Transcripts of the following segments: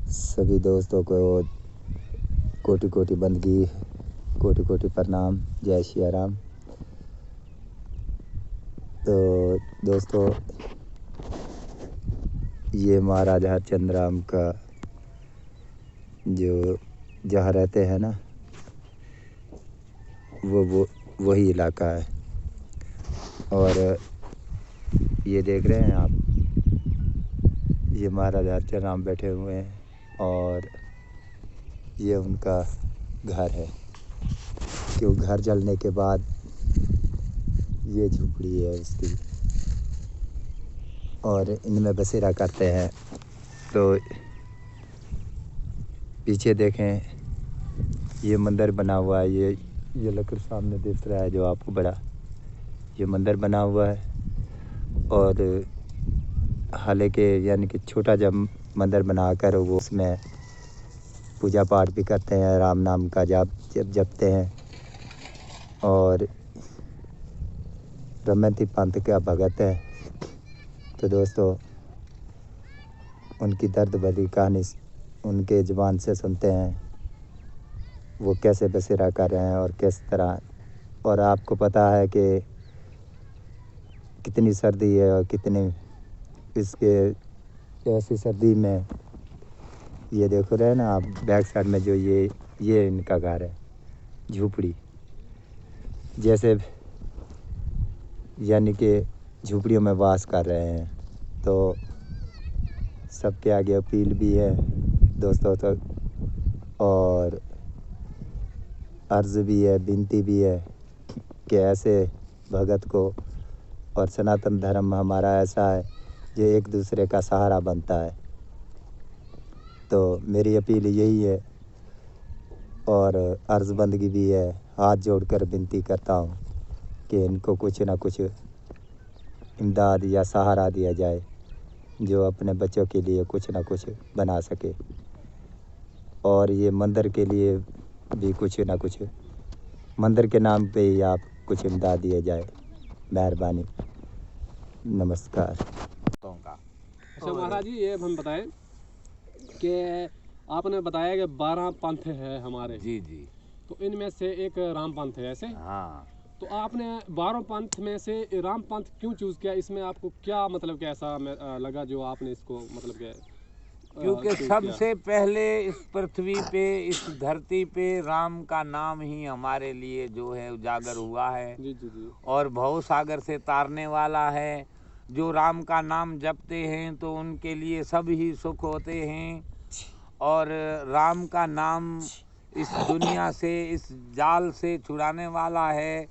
सभी दोस्तों को कोटि कोटि बंदगी, कोटि कोटि प्रणाम। जय श्री राम। तो दोस्तों, ये महाराज हरचंद राम का जो जहाँ रहते हैं ना, वो वही इलाका है। और ये देख रहे हैं आप, ये महाराज हरचंद राम बैठे हुए हैं और ये उनका घर है। क्यों घर जलने के बाद ये झुपड़ी है उसकी, और इनमें बसेरा करते हैं। तो पीछे देखें, ये मंदिर बना हुआ है। ये लकड़ सामने दिख रहा है जो आपको बड़ा, ये मंदिर बना हुआ है। और हालांकि यानी कि छोटा जब मंदिर बनाकर वो उसमें पूजा पाठ भी करते हैं, राम नाम का जप जपते हैं। और रमती पंथ का भगत है। तो दोस्तों, उनकी दर्द भरी कहानी उनके ज़ुबान से सुनते हैं, वो कैसे बसेरा कर रहे हैं और किस तरह। और आपको पता है कि कितनी सर्दी है और कितनी इसके ऐसी सर्दी में ये देखो रहे ना आप, बैक साइड में जो ये इनका घर है, झुपड़ी। जैसे यानी कि झुपड़ियों में वास कर रहे हैं। तो सबके आगे अपील भी है दोस्तों तक, और अर्ज़ भी है, विनती भी है कि ऐसे भगत को, और सनातन धर्म हमारा ऐसा है जो एक दूसरे का सहारा बनता है। तो मेरी अपील यही है और अर्ज़ बंदगी भी है, हाथ जोड़कर विनती करता हूँ कि इनको कुछ ना कुछ इमदाद या सहारा दिया जाए, जो अपने बच्चों के लिए कुछ ना कुछ बना सके। और ये मंदिर के लिए भी कुछ ना कुछ, मंदिर के नाम पे ही आप कुछ इमदाद दिया जाए, मेहरबानी। नमस्कार। अच्छा महाराज जी, ये हम बताएं कि आपने बताया कि 12 पंथ है हमारे। जी जी। तो इनमें से एक राम पंथ है ऐसे? हाँ। तो आपने 12 पंथ में से राम पंथ क्यों चूज किया? इसमें आपको क्या मतलब कैसा लगा जो आपने इसको मतलब क्या? क्योंकि सबसे पहले इस पृथ्वी पे, इस धरती पे राम का नाम ही हमारे लिए जो है उजागर हुआ है। जी जी जी। और भव सागर से तारने वाला है। जो राम का नाम जपते हैं तो उनके लिए सब ही सुख होते हैं। और राम का नाम इस दुनिया से, इस जाल से छुड़ाने वाला है।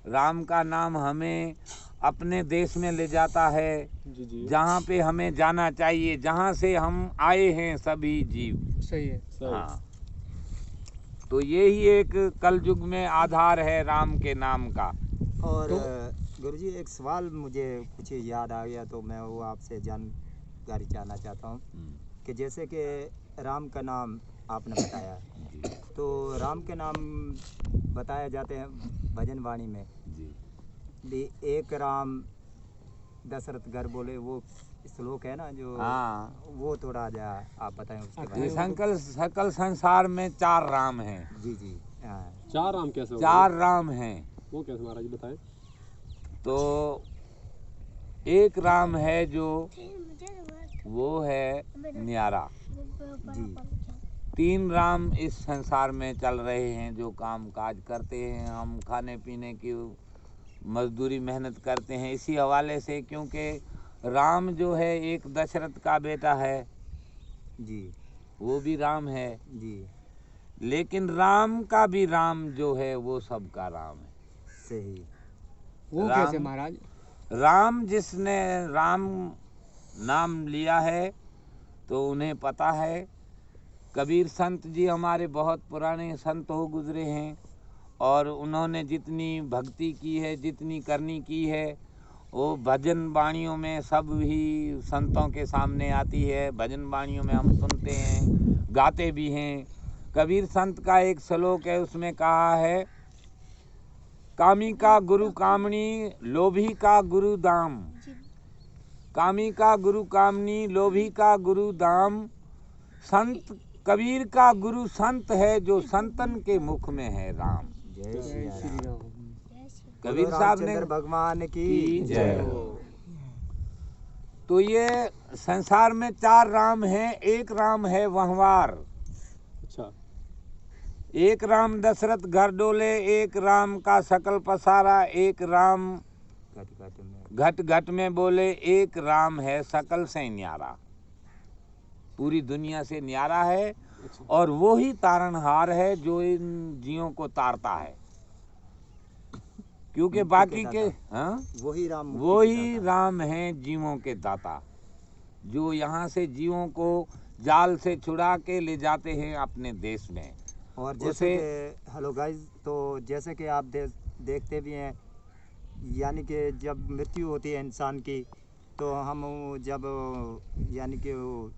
राम का नाम हमें अपने देश में ले जाता है, जी जी। जहाँ पे हमें जाना चाहिए, जहाँ से हम आए हैं सभी जीव। सही है। हाँ, तो यही एक कलयुग में आधार है राम के नाम का। और गुरुजी, एक सवाल मुझे कुछ याद आ गया, तो मैं वो आपसे जानकारी चाहना चाहता हूँ कि जैसे कि राम का नाम आपने बताया, तो राम के नाम बताए जाते हैं भजन वाणी में भी। एक राम दशरथ घर बोले, वो श्लोक है ना जो, हाँ, वो थोड़ा आप बताएं उसके बारे में। सकल संसार में 4 राम हैं। जी जी। हाँ, 4 राम कैसे? 4 राम हैं। वो कैसे महाराज जी बताएं? तो एक राम है जो वो है न्यारा जी। 3 राम इस संसार में चल रहे हैं जो काम काज करते हैं। हम खाने पीने की मजदूरी मेहनत करते हैं इसी हवाले से, क्योंकि राम जो है एक दशरथ का बेटा है जी, वो भी राम है जी। लेकिन राम का भी राम जो है वो सबका राम है। सही। वो कैसे महाराज? राम जिसने राम नाम लिया है तो उन्हें पता है। कबीर संत जी हमारे बहुत पुराने संत हो गुजरे हैं, और उन्होंने जितनी भक्ति की है, जितनी करनी की है, वो भजन वाणियों में सब ही संतों के सामने आती है। भजन वाणियों में हम सुनते हैं, गाते भी हैं। कबीर संत का एक श्लोक है, उसमें कहा है, कामी का गुरु कामनी, लोभी का गुरु दाम। कामी का गुरु कामनी, लोभी का गुरु दाम। संत कबीर का गुरु संत है, जो संतन के मुख में है राम। जय श्री राम। कबीर साहब ने रामचंद्र भगवान की जय जय हो। हो। तो ये संसार में 4 राम हैं। एक राम है वहवार, अच्छा, एक राम दशरथ घर डोले, एक राम का सकल पसारा, एक राम घट घट में बोले, एक राम है सकल से न्यारा, पूरी दुनिया से न्यारा है। और वो ही तारणहार है जो इन जीवों को तारता है, क्योंकि बाकी के वही राम, वो ही राम हैं जीवों के दाता, जो यहाँ से जीवों को जाल से छुड़ा के ले जाते हैं अपने देश में। और जैसे कि हेलो गाइस, तो जैसे कि आप देखते भी हैं, यानी कि जब मृत्यु होती है इंसान की, तो हम जब यानी कि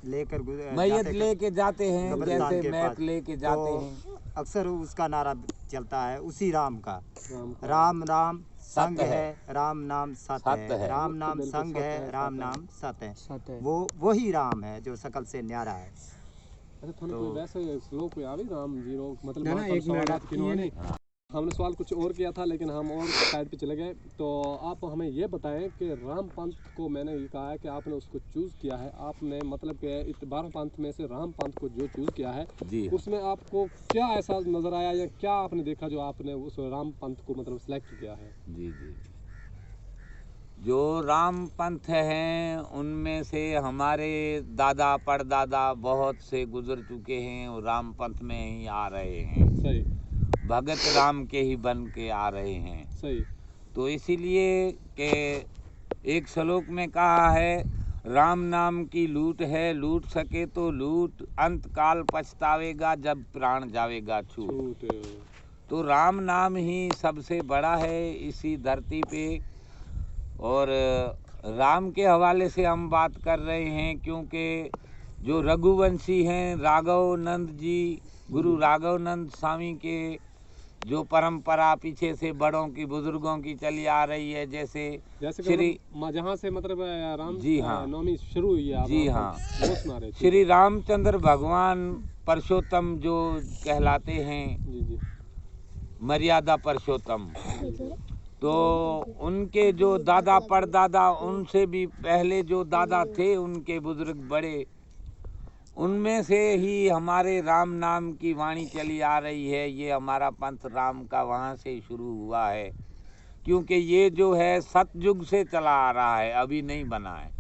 लेकर मैयत लेके जाते हैं, कब्रिस्तान जैसे के मैयत पास, लेके जाते तो हैं, अक्सर उसका नारा चलता है उसी राम का, राम का। राम नाम संग सत्य है। है, राम नाम सत्य सत्य है, है। राम नाम बिल्कुल संग सत्य है, है, राम सत्य है। नाम सत्य है। सत्य है। वो वही राम है जो सकल से न्यारा है। अच्छा, थोड़ा तो- कोई वैसे श्लोक कोई आवे राम जी रो, मतलब ना, बहुत एक सारे मिनट, सवालात किन्होंने ये हमने सवाल कुछ और किया था, लेकिन हम और साइड पे चले गए। तो आप हमें ये बताएं कि राम पंथ को, मैंने ये कहा है कि आपने उसको चूज़ किया है, आपने मतलब कि 12 पंथ में से राम पंथ को जो चूज़ किया है, जी उसमें आपको क्या ऐसा नज़र आया या क्या आपने देखा जो आपने उस राम पंथ को मतलब सेलेक्ट किया है? जी जी। जो राम पंथ हैं उनमें से हमारे दादा परदादा बहुत से गुजर चुके हैं, वो राम पंथ में ही आ रहे हैं, सही, भगत राम के ही बन के आ रहे हैं। सही, तो इसीलिए कि एक श्लोक में कहा है, राम नाम की लूट है, लूट सके तो लूट, अंत काल पछतावेगा जब प्राण जावेगा छूट। छूट, तो राम नाम ही सबसे बड़ा है इसी धरती पे। और राम के हवाले से हम बात कर रहे हैं, क्योंकि जो रघुवंशी हैं राघव नंद जी, गुरु राघव नंद स्वामी के जो परंपरा पीछे से बड़ों की बुजुर्गों की चली आ रही है, जैसे जैसे श्री कि जहाँ से मतलब राम जी हाँ। नवमी शुरू हुई है, आप जी राम हाँ। पंथ वो सुना रहे थे। श्री रामचंद्र भगवान परशोत्तम जो कहलाते हैं, जी जी, मर्यादा परशोत्तम, तो उनके जो दादा परदादा, उनसे भी पहले जो दादा थे उनके बुजुर्ग बड़े, उनमें से ही हमारे राम नाम की वाणी चली आ रही है। ये हमारा पंथ राम का वहाँ से ही शुरू हुआ है, क्योंकि ये जो है सतयुग से चला आ रहा है, अभी नहीं बना है।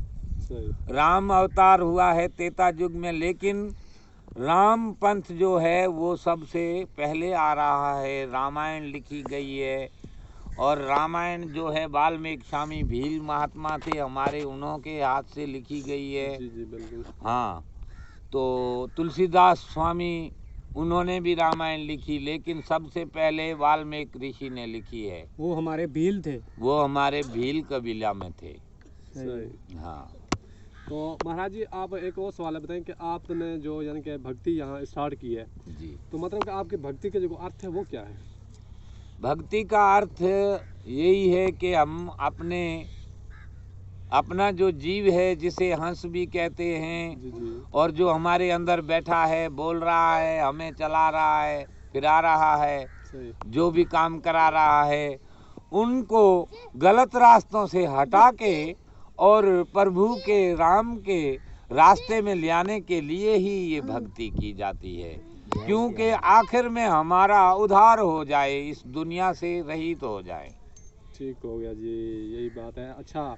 सही, राम अवतार हुआ है त्रेता युग में, लेकिन राम पंथ जो है वो सबसे पहले आ रहा है। रामायण लिखी गई है, और रामायण जो है वाल्मीकि स्वामी भील महात्मा थे हमारे, उन्हों के हाथ से लिखी गई है। जी जी, बिल्कुल। हाँ, तो तुलसीदास स्वामी उन्होंने भी रामायण लिखी, लेकिन सबसे पहले वाल्मीकि ऋषि ने लिखी है। वो हमारे भील थे। वो हमारे भील कबीला में थे। सही। हाँ। तो महाराज जी, आप एक और सवाल बताएं कि आपने जो यानी कि भक्ति यहाँ स्टार्ट की है, जी। तो मतलब कि आपकी भक्ति के जो अर्थ है वो क्या है? भक्ति का अर्थ यही है कि हम अपना जो जीव है, जिसे हंस भी कहते हैं, जी जी, और जो हमारे अंदर बैठा है, बोल रहा है, हमें चला रहा है, फिरा रहा है, सही, जो भी काम करा रहा है, उनको गलत रास्तों से हटा के और प्रभु के राम के रास्ते में ले आने के लिए ही ये भक्ति की जाती है, क्योंकि आखिर में हमारा उद्धार हो जाए, इस दुनिया से रहित हो जाए। ठीक हो गया जी, यही बात है। अच्छा,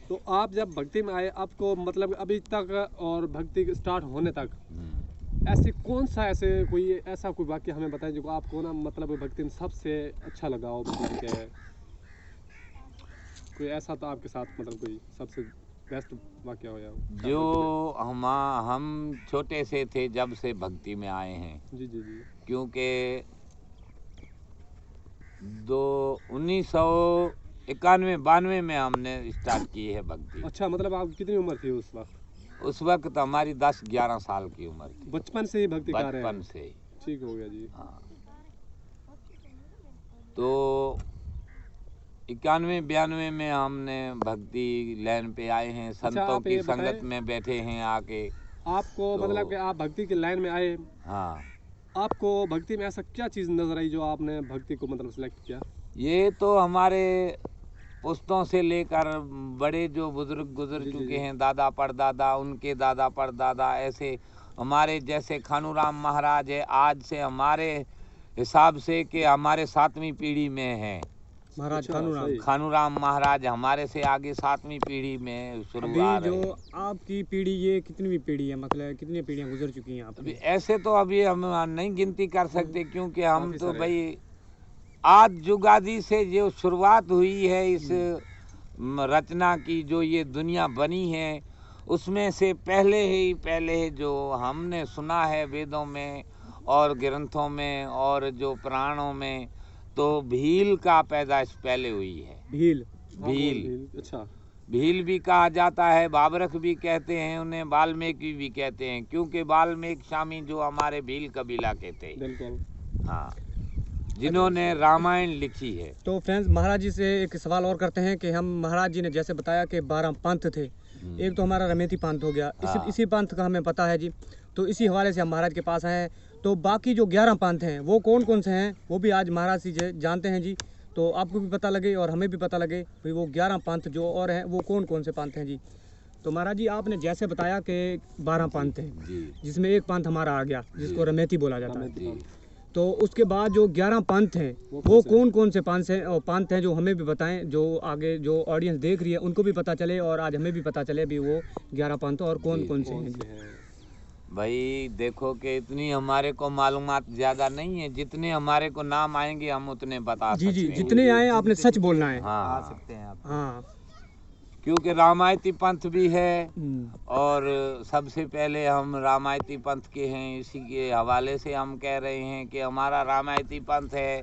तो आप जब भक्ति में आए, आपको मतलब अभी तक और भक्ति स्टार्ट होने तक ऐसे कौन सा कोई वाक्य हमें बताएं जो आपको ना मतलब भक्ति में सबसे अच्छा लगा हो, मतलब कि कोई ऐसा तो आपके साथ मतलब कोई सबसे बेस्ट वाक्य हो या हो? जो हम छोटे से थे जब से भक्ति में आए हैं, जी जी जी, क्योंकि 1991-92 में हमने स्टार्ट की है भक्ति। अच्छा, मतलब आपकी कितनी उम्र थी उस वक्त? उस वक्त हमारी 10-11 साल की उम्र थी, बचपन से ही भक्ति कर रहे बचपन हैं? से ही। ठीक हो गया जी। हाँ, तो 91-92 में हमने भक्ति लाइन पे आए हैं, संतों आप की ये संगत बताएं- में बैठे हैं आके। आपको तो- मतलब कि आप भक्ति की लाइन में आए, हाँ, आपको भक्ति में ऐसा क्या चीज़ नजर आई जो आपने भक्ति को मतलब सिलेक्ट किया? ये तो हमारे पुश्तों से लेकर बड़े जो बुजुर्ग गुजर जी, जी, चुके जी। हैं, दादा परदादा, उनके दादा परदादा, ऐसे हमारे जैसे खानूराम महाराज है, आज से हमारे हिसाब से कि हमारे 7वीं पीढ़ी में है। महाराज अच्छा, कानूराम। सही। खानूराम महाराज हमारे से आगे 7वीं पीढ़ी में शुरू अभी आ जो रहे हैं। आपकी पीढ़ी, ये कितनी पीढ़ी है, मतलब कितनी पीढ़ियां गुजर चुकी हैं अभी आपकी? ऐसे तो अभी हम नहीं गिनती कर सकते, क्योंकि हम काफी तो सारे। भाई आज जुगादी से जो शुरुआत हुई है इस रचना की, जो ये दुनिया बनी है, उसमें से पहले जो हमने सुना है वेदों में और ग्रंथों में और जो पुराणों में, तो भील का पैदाइश पहले हुई है। भील। भील, अच्छा, भील भी कहा जाता है, बाबरक भी कहते हैं उन्हें, वाल्मीकि भी कहते हैं, क्योंकि वाल्मीकि स्वामी जो हमारे भील कबीला के थे, बिल्कुल। हाँ, जिन्होंने रामायण लिखी है। तो फ्रेंड्स, महाराज जी से एक सवाल और करते हैं कि हम, महाराज जी ने जैसे बताया कि 12 पंथ थे, एक तो हमारा रमेती पंथ हो गया, हाँ। इसी पंथ का हमें पता है जी, तो इसी हवाले से हम महाराज के पास आए हैं। तो बाकी जो 11 पंथ हैं वो कौन कौन से हैं, वो भी आज महाराज जी जानते हैं जी, तो आपको भी पता लगे और हमें भी पता लगे भाई वो 11 पंथ जो और हैं वो कौन कौन से पंथ हैं जी। तो महाराज जी, आपने जैसे बताया कि 12 पंथ हैं, जी जिसमें एक पंथ हमारा आ गया जिसको रमेती बोला जाता है, जी। तो उसके बाद जो 11 पंथ हैं वो कौन कौन से पंथ हैं जो हमें भी बताएं, जो आगे जो ऑडियंस देख रही है उनको भी पता चले और आज हमें भी पता चले भी वो 11 पंथ और कौन कौन से हैं जी। भाई देखो कि इतनी हमारे को मालूमात ज़्यादा नहीं है, जितने हमारे को नाम आएंगे हम उतने बता जी सकते जी, हैं। जितने आए आपने सच बोलना है। हाँ, सकते हैं आप। हाँ। क्योंकि रामायती पंथ भी है, हम्म, और सबसे पहले हम रामायती पंथ के हैं, इसी के हवाले से हम कह रहे हैं कि हमारा रामायती पंथ है।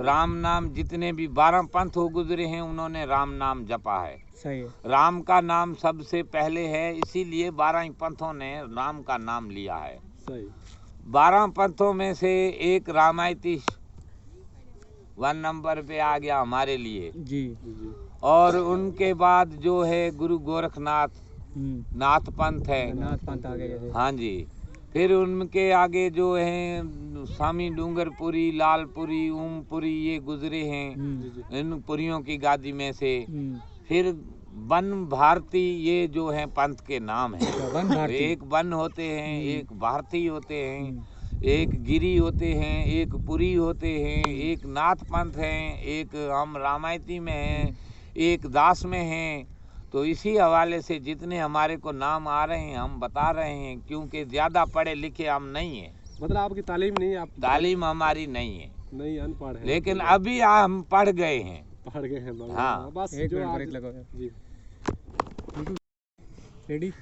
राम नाम जितने भी 12 पंथ हो गुजरे हैं, उन्होंने राम नाम जपा है। सही है। राम का नाम सबसे पहले है, इसीलिए 12 ही पंथों ने राम का नाम लिया है। सही। 12 पंथों में से एक रामायती 1 नंबर पे आ गया हमारे लिए, जी। जी। और उनके बाद जो है गुरु गोरखनाथ नाथ पंथ है। नाथ पंथ आ गए जैसे। हाँ जी। फिर उनके आगे जो हैं स्वामी डूंगरपुरी, लालपुरी, ओमपुरी, ये गुजरे हैं इन पुरियों की गादी में से। फिर वन भारती, ये जो है पंथ के नाम हैं। वन भारती। एक वन होते हैं, एक भारती होते हैं, एक गिरी होते हैं, एक पुरी होते हैं, एक नाथ पंथ हैं, एक हम रामायती में हैं, एक दास में हैं। तो इसी हवाले से जितने हमारे को नाम आ रहे हैं हम बता रहे हैं, क्योंकि ज़्यादा पढ़े लिखे हम नहीं हैं, मतलब आपकी तालीम नहीं है, आप तालीम हमारी नहीं है, नहीं, अनपढ़ है, लेकिन अभी हम पढ़ गए हैं। पढ़ गए हैं भगवान। हाँ। बस एक जो मिनट आज- ब्रेक लगाओ यार। जी। रेडी?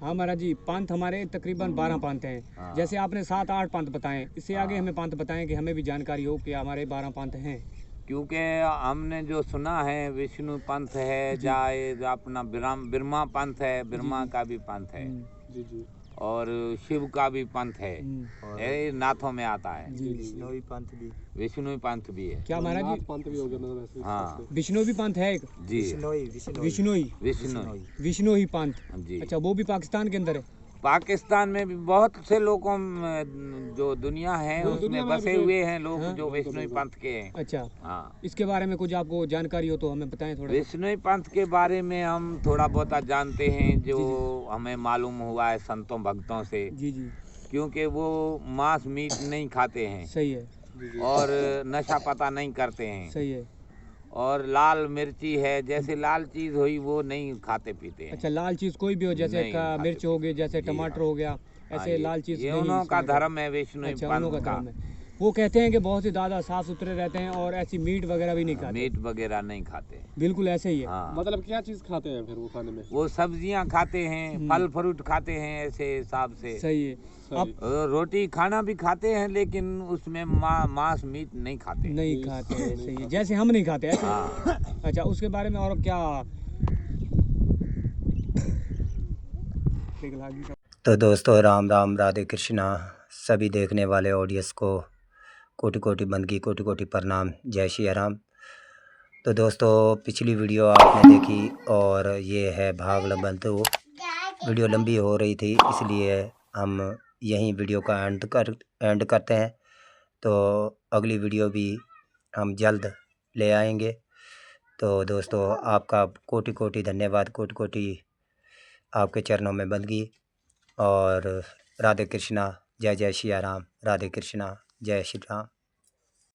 हाँ महाराज जी, पंथ हमारे तकरीबन 12 पंथ हैं। हाँ। जैसे आपने 7-8 पंथ बताएं, इससे आगे हाँ। हमें पंथ बताएं कि हमें भी जानकारी हो कि हमारे 12 पंथ हैं। क्योंकि हमने जो सुना है विष्णु पंथ है, जाए अपना बिरमा पंथ है, बिरमा का भी पंथ है, जी जी। और शिव का भी पंथ है, हम्म, ये नाथों में आता है। जी। बिश्नोई पंथ भी। विष्णु पंथ भी है। क्या महाराज नाथ जी? पंथ भी हो गया मतलब ऐसे। हाँ। विष्णु भी पंथ है एक? जी बिश्नोई विष्णुई। विष्णु ही पंथ। जी। अच्छा, वो भी पाकिस्तान के अंदर है? पाकिस्तान में भी बहुत से लोगों में जो दुनिया है वो उसमें दुनिया में बसे भी- हुए हैं लोग हाँ। जो विष्णु पंथ के हैं। अच्छा, हाँ, इसके बारे में कुछ आपको जानकारी हो तो हमें बताएं थोड़ा। विष्णु पंथ के बारे में हम थोड़ा बहुत जानते हैं, जो हमें मालूम हुआ है संतों भक्तों से, जी जी, क्योंकि वो मांस मीट नहीं खाते हैं सही है। और नशा पता नहीं करते हैं, सही है। और लाल मिर्ची है, जैसे लाल चीज हुई वो नहीं खाते पीते हैं। अच्छा, लाल चीज कोई भी हो, जैसे नहीं, का खाते मिर्च हो गई, जैसे जी, टमाटर हाँ। हो गया, हाँ, ऐसे लाल चीज ये नहीं उन्हों का इसमें। धर्म है विष्णु अच्छा, उन्हों पंथ का का। धर्म है। वो कहते हैं कि बहुत ही ज़्यादा साफ सुथरे रहते हैं और ऐसी मीट वगैरह भी नहीं खाते। मीट वगैरह नहीं खाते। बिल्कुल ऐसे ही है। हाँ, मतलब क्या चीज खाते हैं फिर वो खाने में? वो सब्जियां खाते हैं, फल फ्रूट खाते हैं, ऐसे हिसाब से। सही है। अब रोटी खाना भी खाते हैं, लेकिन उसमें मांस मीट नहीं खाते। नहीं खाते, सही है, जैसे हम नहीं खाते ऐसे। हाँ, अच्छा, उसके बारे में और क्या? तो दोस्तों, राम राम, राधे कृष्णा। सभी देखने वाले ऑडियंस को कोटि कोटि बंदगी, कोटि कोटि प्रणाम, जय श्री राम। तो दोस्तों पिछली वीडियो आपने देखी और ये है भाग नंबर 2। वीडियो लंबी हो रही थी इसलिए हम यहीं वीडियो का एंड करते हैं। तो अगली वीडियो भी हम जल्द ले आएंगे। तो दोस्तों आपका कोटि कोटि धन्यवाद, कोटि कोटि आपके चरणों में बंदगी। और राधे कृष्णा, जय जय सिया राम। राधे कृष्णा, जय श्री राम।